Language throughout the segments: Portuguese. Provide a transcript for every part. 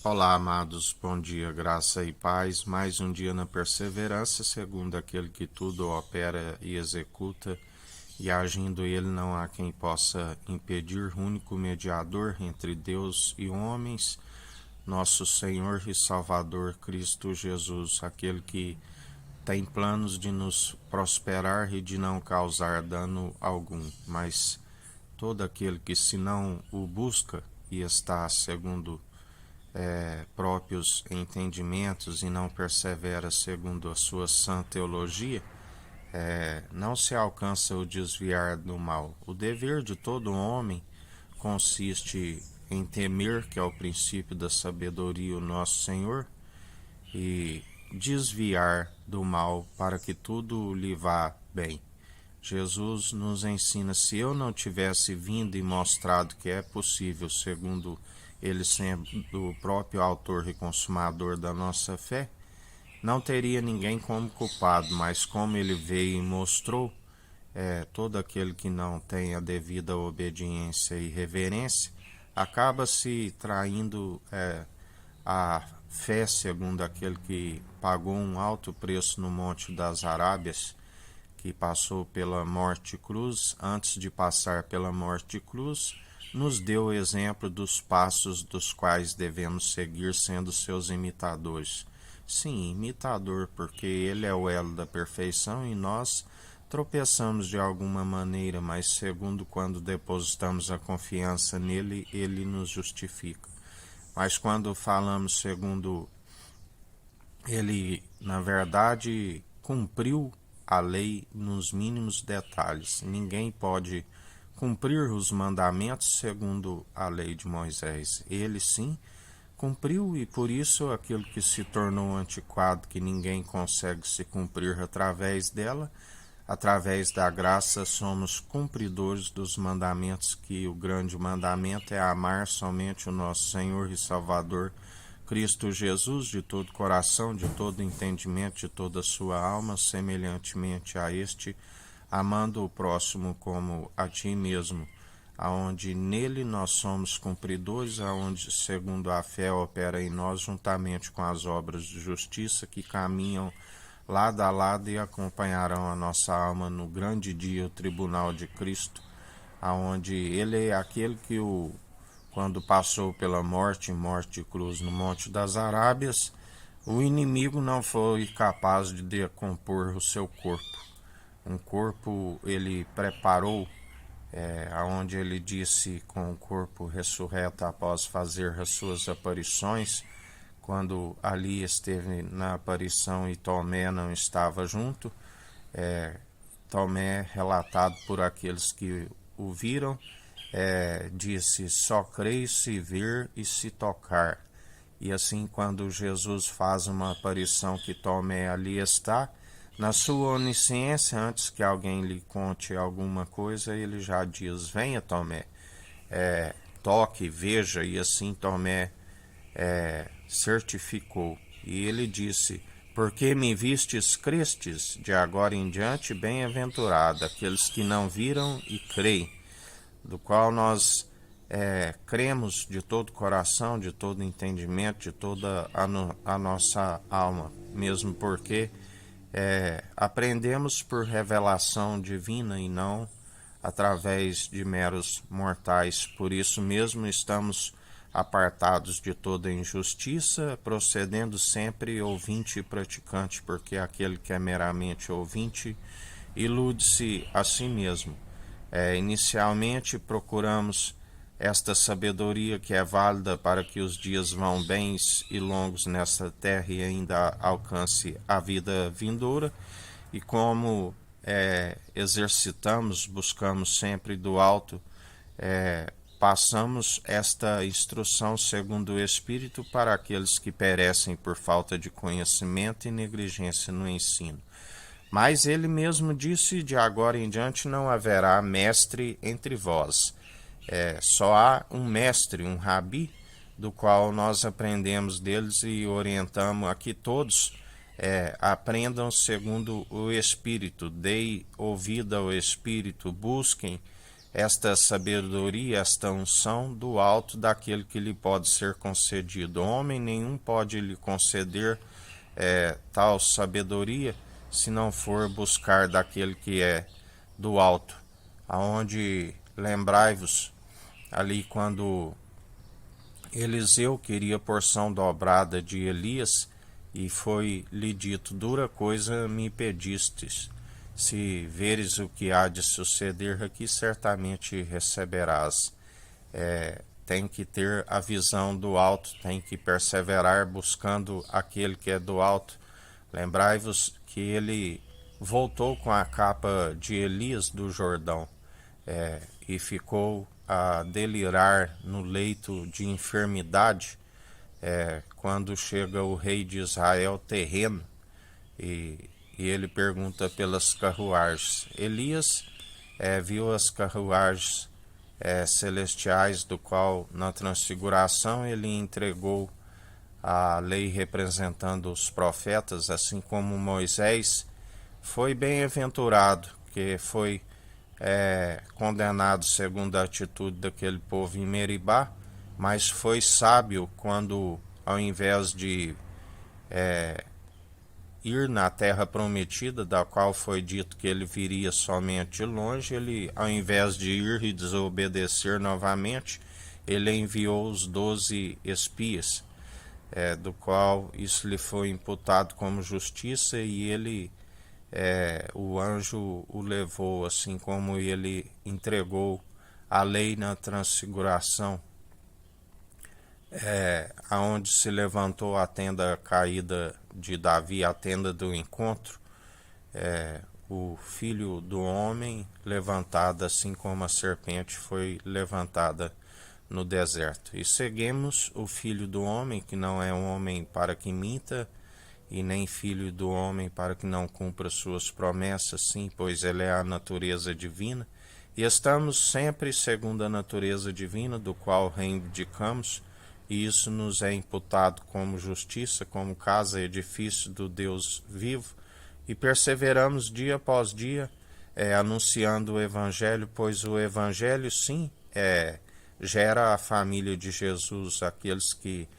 Olá, amados, bom dia, graça e paz. Mais um dia na perseverança, segundo aquele que tudo opera e executa, e agindo ele não há quem possa impedir, único mediador entre Deus e homens, nosso Senhor e Salvador Cristo Jesus, aquele que tem planos de nos prosperar e de não causar dano algum, mas todo aquele que se não o busca e está segundo próprios entendimentos e não persevera segundo a sua sã teologia, não se alcança o desviar do mal. O dever de todo homem consiste em temer, que é o princípio da sabedoria, o nosso Senhor, e desviar do mal para que tudo lhe vá bem. Jesus nos ensina: se eu não tivesse vindo e mostrado que é possível, segundo ele sendo o próprio autor e consumador da nossa fé, não teria ninguém como culpado, mas como ele veio e mostrou, todo aquele que não tem a devida obediência e reverência acaba se traindo a fé, segundo aquele que pagou um alto preço no Monte das Arábias, que passou pela morte cruz. Antes de passar pela morte cruz, nos deu o exemplo dos passos dos quais devemos seguir, sendo seus imitadores. Sim, imitador, porque ele é o elo da perfeição e nós tropeçamos de alguma maneira, mas segundo quando depositamos a confiança nele, ele nos justifica. Mas quando falamos segundo ele, na verdade, cumpriu a lei nos mínimos detalhes. Ninguém pode cumprir os mandamentos segundo a lei de Moisés. Ele sim cumpriu, e por isso aquilo que se tornou antiquado, que ninguém consegue se cumprir através dela, através da graça somos cumpridores dos mandamentos, que o grande mandamento é amar somente o nosso Senhor e Salvador Cristo Jesus de todo coração, de todo entendimento, de toda a sua alma, semelhantemente a este, amando o próximo como a ti mesmo, aonde nele nós somos cumpridores, aonde segundo a fé opera em nós, juntamente com as obras de justiça que caminham lado a lado e acompanharão a nossa alma no grande dia, o tribunal de Cristo, aonde ele é aquele que quando passou pela morte de cruz no Monte das Arábias, o inimigo não foi capaz de decompor o seu corpo. Um corpo ele preparou, aonde ele disse, com o corpo ressurreto após fazer as suas aparições, quando ali esteve na aparição e Tomé não estava junto, Tomé, relatado por aqueles que o viram, disse: só creio se ver e se tocar. E assim, quando Jesus faz uma aparição que Tomé ali está, na sua onisciência, antes que alguém lhe conte alguma coisa, ele já diz: venha, Tomé, toque, veja. E assim Tomé certificou. E ele disse: porque me vistes, crestes, de agora em diante, bem-aventurado aqueles que não viram e creem, do qual nós cremos de todo coração, de todo entendimento, de toda a nossa alma, mesmo porque aprendemos por revelação divina e não através de meros mortais. Por isso mesmo estamos apartados de toda injustiça, procedendo sempre ouvinte e praticante, porque aquele que é meramente ouvinte ilude-se a si mesmo. Inicialmente procuramos esta sabedoria que é válida para que os dias vão bens e longos nesta terra e ainda alcance a vida vindoura, e como exercitamos, buscamos sempre do alto, passamos esta instrução segundo o Espírito para aqueles que perecem por falta de conhecimento e negligência no ensino. Mas ele mesmo disse: de agora em diante não haverá mestre entre vós. Só há um mestre, um rabi, do qual nós aprendemos deles e orientamos a que todos aprendam segundo o Espírito. Deem ouvido ao Espírito, busquem esta sabedoria, esta unção do alto daquele que lhe pode ser concedido. Homem nenhum pode lhe conceder tal sabedoria se não for buscar daquele que é do alto. Aonde lembrai-vos ali quando Eliseu queria porção dobrada de Elias, e foi-lhe dito: dura coisa me pedistes. Se veres o que há de suceder aqui, certamente receberás. Tem que ter a visão do alto, tem que perseverar buscando aquele que é do alto. Lembrai-vos que ele voltou com a capa de Elias do Jordão, e ficou a delirar no leito de enfermidade, quando chega o rei de Israel terreno, e ele pergunta pelas carruagens. Elias viu as carruagens celestiais, do qual na transfiguração ele entregou a lei representando os profetas, assim como Moisés foi bem-aventurado, que foi condenado segundo a atitude daquele povo em Meribá, mas foi sábio quando, ao invés de ir na terra prometida, da qual foi dito que ele viria somente de longe, ele, ao invés de ir e desobedecer novamente, ele enviou os 12 espias, do qual isso lhe foi imputado como justiça, e ele, o anjo o levou, assim como ele entregou a lei na transfiguração, aonde se levantou a tenda caída de Davi, a tenda do encontro, o filho do homem levantado, assim como a serpente foi levantada no deserto. E seguimos o filho do homem, que não é um homem para que minta, e nem filho do homem para que não cumpra suas promessas, sim, pois ele é a natureza divina, e estamos sempre segundo a natureza divina, do qual reivindicamos, e isso nos é imputado como justiça, como casa e edifício do Deus vivo, e perseveramos dia após dia, anunciando o Evangelho, pois o Evangelho, sim, gera a família de Jesus, aqueles que,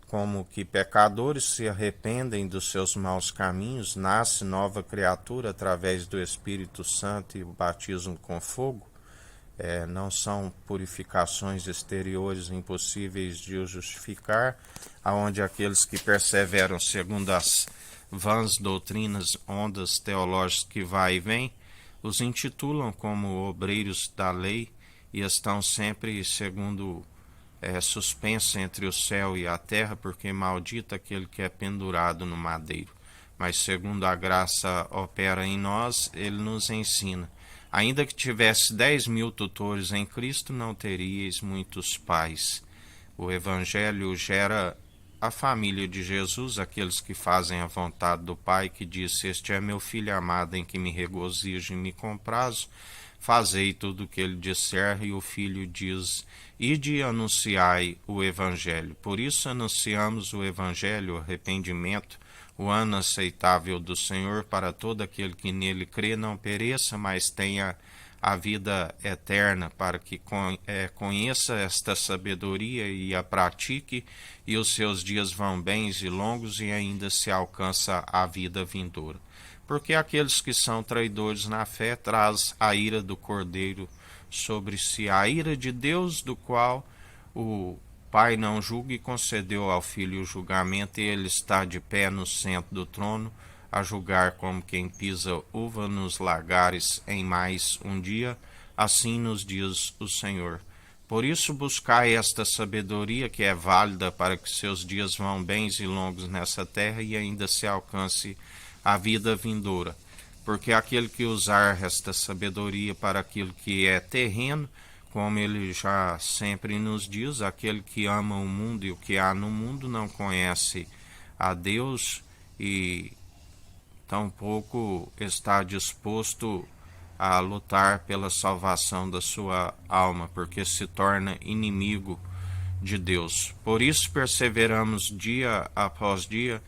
como que pecadores, se arrependem dos seus maus caminhos, nasce nova criatura através do Espírito Santo e o batismo com fogo. Não são purificações exteriores impossíveis de o justificar, aonde aqueles que perseveram segundo as vãs doutrinas, ondas teológicas que vai e vem, os intitulam como obreiros da lei e estão sempre segundo suspenso entre o céu e a terra, porque maldito aquele que é pendurado no madeiro. Mas segundo a graça opera em nós, ele nos ensina. Ainda que tivesse 10.000 tutores em Cristo, não teríeis muitos pais. O Evangelho gera a família de Jesus, aqueles que fazem a vontade do Pai, que disse: este é meu filho amado, em que me regozijo e me comprazo. Fazei tudo o que ele disser. E o Filho diz: ide e anunciai o Evangelho. Por isso anunciamos o Evangelho, o arrependimento, o ano aceitável do Senhor, para todo aquele que nele crê não pereça, mas tenha a vida eterna, para que conheça esta sabedoria e a pratique, e os seus dias vão bens e longos, e ainda se alcança a vida vindoura. Porque aqueles que são traidores na fé traz a ira do Cordeiro sobre si, a ira de Deus, do qual o Pai não julga, e concedeu ao Filho o julgamento, e ele está de pé no centro do trono, a julgar como quem pisa uva nos lagares em mais um dia, assim nos diz o Senhor. Por isso buscai esta sabedoria, que é válida para que seus dias vão bens e longos nessa terra, e ainda se alcance a vida vindoura. Porque aquele que usar esta sabedoria para aquilo que é terreno, como ele já sempre nos diz, aquele que ama o mundo e o que há no mundo não conhece a Deus, e tampouco está disposto a lutar pela salvação da sua alma, porque se torna inimigo de Deus. Por isso perseveramos dia após dia,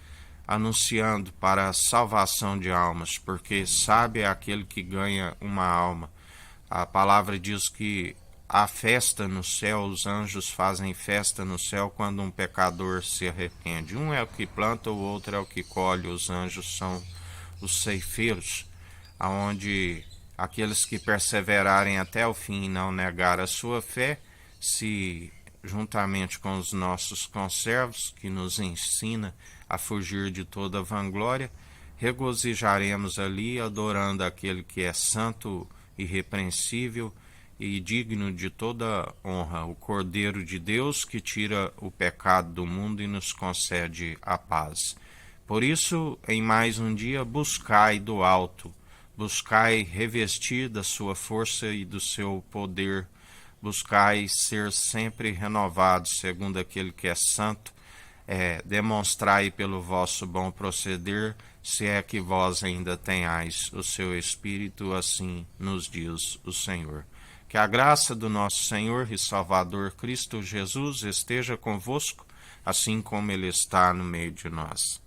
anunciando para a salvação de almas, porque sabe aquele que ganha uma alma. A palavra diz que há festa no céu, os anjos fazem festa no céu quando um pecador se arrepende. Um é o que planta, o outro é o que colhe. Os anjos são os ceifeiros, aonde aqueles que perseverarem até o fim e não negar a sua fé, se juntamente com os nossos conservos, que nos ensina a fugir de toda vanglória, regozijaremos ali adorando aquele que é santo, irrepreensível e digno de toda honra, o Cordeiro de Deus que tira o pecado do mundo e nos concede a paz. Por isso, em mais um dia, buscai do alto, buscai revestir da sua força e do seu poder, buscai ser sempre renovados segundo aquele que é santo, demonstrai pelo vosso bom proceder, se é que vós ainda tenhais o seu Espírito, assim nos diz o Senhor. Que a graça do nosso Senhor e Salvador Cristo Jesus esteja convosco, assim como Ele está no meio de nós.